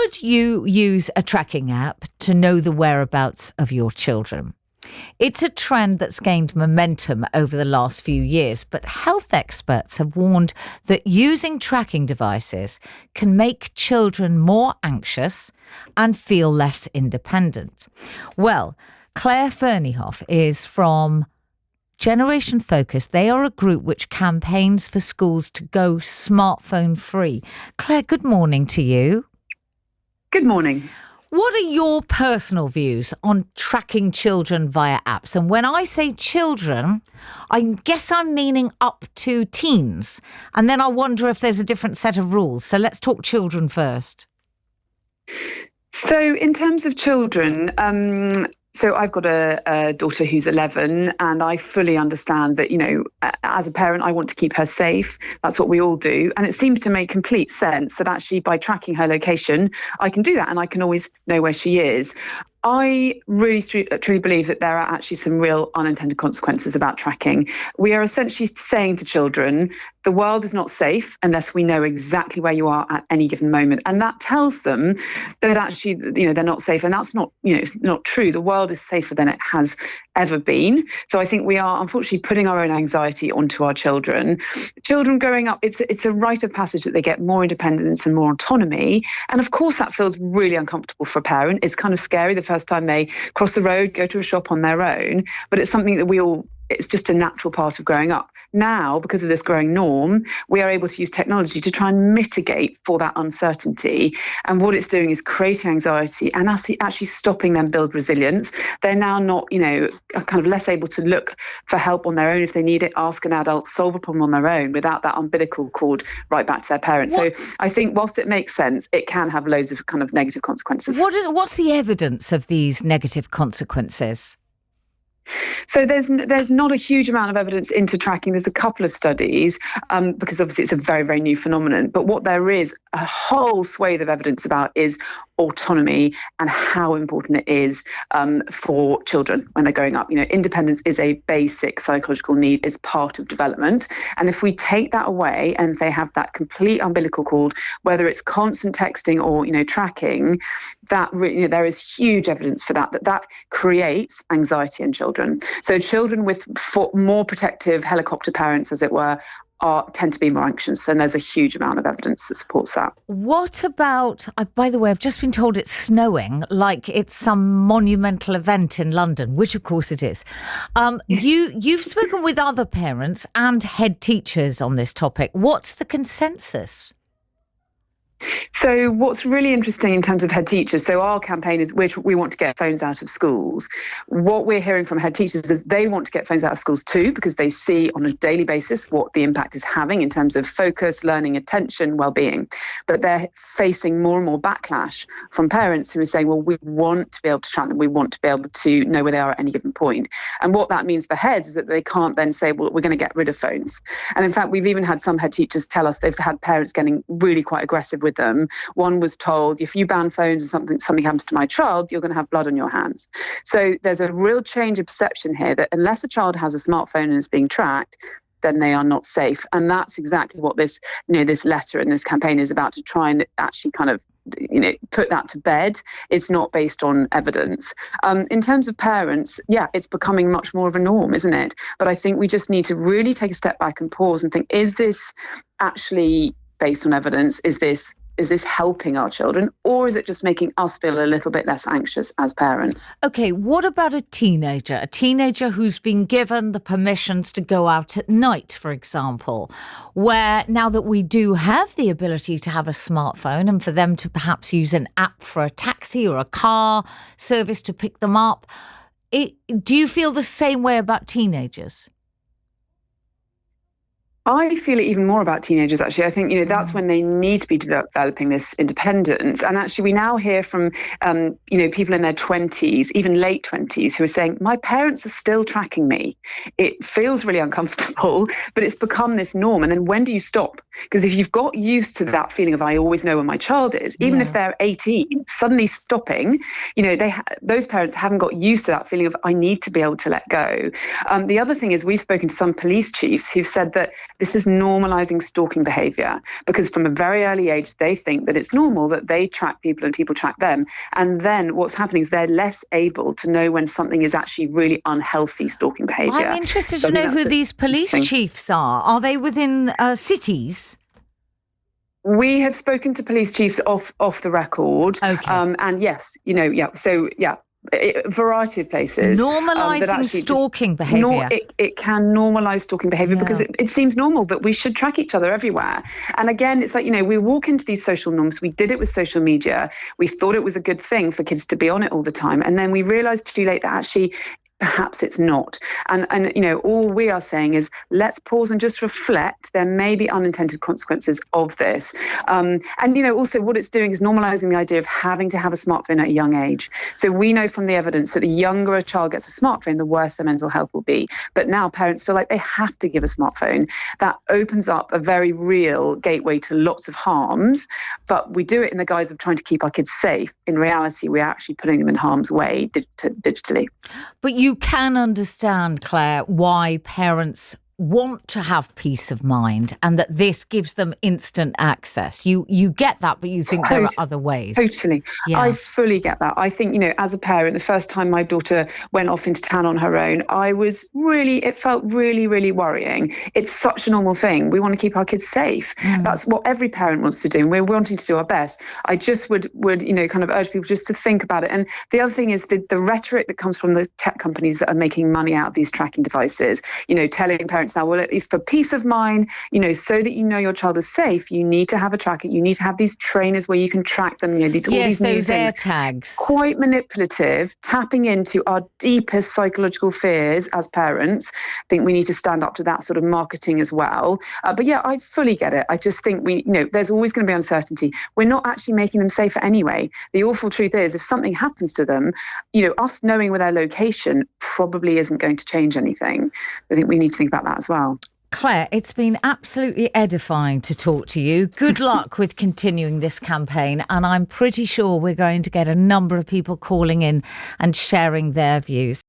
Would you use a tracking app to know the whereabouts of your children? It's a trend that's gained momentum over the last few years, but health experts have warned that using tracking devices can make children more anxious and feel less independent. Well, Clare Fernyhough is from Generation Focus. They are a group which campaigns for schools to go smartphone free. Clare, good morning to you. Good morning. What are your personal views on tracking children via apps? And when I say children, I guess I'm meaning up to teens. And then I wonder if there's a different set of rules. So let's talk children first. So in terms of children, so I've got a daughter who's 11, and I fully understand that, as a parent, I want to keep her safe. That's what we all do. And it seems to make complete sense that actually by tracking her location, I can do that and I can always know where she is. I really truly believe that there are actually some real unintended consequences about tracking. We are essentially saying to children, the world is not safe unless we know exactly where you are at any given moment. And that tells them that actually, they're not safe. And that's not, it's not true. The world is safer than it has ever been. So I think we are unfortunately putting our own anxiety onto our children. Children growing up, it's a rite of passage that they get more independence and more autonomy. And of course, that feels really uncomfortable for a parent. It's kind of scary the first time they cross the road, go to a shop on their own. But it's something that it's just a natural part of growing up. Now, because of this growing norm, we are able to use technology to try and mitigate for that uncertainty. And what it's doing is creating anxiety and actually stopping them build resilience. They're now not, kind of less able to look for help on their own if they need it, ask an adult, solve a problem on their own without that umbilical cord right back to their parents. So I think whilst it makes sense, it can have loads of kind of negative consequences. What's the evidence of these negative consequences? So there's not a huge amount of evidence into tracking. There's a couple of studies because obviously it's a very, very new phenomenon. But what there is a whole swathe of evidence about is autonomy and how important it is for children when they're growing up. Independence is a basic psychological need. It's part of development. And if we take that away and they have that complete umbilical cord, whether it's constant texting or, tracking, that there is huge evidence for that creates anxiety in children. So children with more protective helicopter parents, as it were, tend to be more anxious, and there's a huge amount of evidence that supports that. What about, by the way, I've just been told it's snowing, like it's some monumental event in London, which of course it is. You've spoken with other parents and head teachers on this topic. What's the consensus? So what's really interesting in terms of head teachers, so our campaign is we want to get phones out of schools. What we're hearing from head teachers is they want to get phones out of schools too, because they see on a daily basis what the impact is having in terms of focus, learning, attention, well-being. But they're facing more and more backlash from parents who are saying, well, we want to be able to track them. We want to be able to know where they are at any given point. And what that means for heads is that they can't then say, well, we're going to get rid of phones. And in fact, we've even had some head teachers tell us they've had parents getting really quite aggressive with them. One was told, if you ban phones and something happens to my child, you're going to have blood on your hands. So there's a real change of perception here that unless a child has a smartphone and is being tracked, then they are not safe. And that's exactly what this letter and this campaign is about, to try and actually kind of, put that to bed. It's not based on evidence. In terms of parents, it's becoming much more of a norm, isn't it? But I think we just need to really take a step back and pause and think, is this actually based on evidence? Is this helping our children, or is it just making us feel a little bit less anxious as parents? Okay, what about a teenager who's been given the permissions to go out at night, for example, where now that we do have the ability to have a smartphone and for them to perhaps use an app for a taxi or a car service to pick them up, do you feel the same way about teenagers? I feel it even more about teenagers, actually. I think, that's when they need to be developing this independence. And actually, we now hear from, people in their 20s, even late 20s, who are saying, my parents are still tracking me. It feels really uncomfortable, but it's become this norm. And then when do you stop? Because if you've got used to that feeling of, I always know where my child is, even if they're 18, suddenly stopping, those parents haven't got used to that feeling of, I need to be able to let go. The other thing is, we've spoken to some police chiefs who've said that This is normalizing stalking behavior, because from a very early age, they think that it's normal that they track people and people track them. And then what's happening is they're less able to know when something is actually really unhealthy stalking behavior. I'm interested to know who these police chiefs are. Are they within cities? We have spoken to police chiefs off the record. Okay. And yes, a variety of places. Normalising stalking behaviour. It can normalise stalking behaviour because it seems normal that we should track each other everywhere. And again, it's like, we walk into these social norms. We did it with social media. We thought it was a good thing for kids to be on it all the time. And then we realised too late that actually perhaps it's not. And all we are saying is, let's pause and just reflect. There may be unintended consequences of this. Also what it's doing is normalizing the idea of having to have a smartphone at a young age. So we know from the evidence that the younger a child gets a smartphone, the worse their mental health will be. But now parents feel like they have to give a smartphone. That opens up a very real gateway to lots of harms. But we do it in the guise of trying to keep our kids safe. In reality, we're actually putting them in harm's way digitally. But you can understand, Claire, why parents want to have peace of mind and that this gives them instant access. You get that, but you think there are other ways. Totally. Yeah. I fully get that. I think, as a parent, the first time my daughter went off into town on her own, it felt really, really worrying. It's such a normal thing. We want to keep our kids safe. That's what every parent wants to do. And we're wanting to do our best. I just would kind of urge people just to think about it. And the other thing is the rhetoric that comes from the tech companies that are making money out of these tracking devices, telling parents now, well, for peace of mind, so that your child is safe, you need to have a tracker. You need to have these trainers where you can track them. All these new those air things. tags. Quite manipulative, tapping into our deepest psychological fears as parents. I think we need to stand up to that sort of marketing as well. But I fully get it. I just think there's always going to be uncertainty. We're not actually making them safer anyway. The awful truth is, if something happens to them, us knowing where their location probably isn't going to change anything. I think we need to think about that as well. Claire, it's been absolutely edifying to talk to you. Good luck with continuing this campaign. And I'm pretty sure we're going to get a number of people calling in and sharing their views.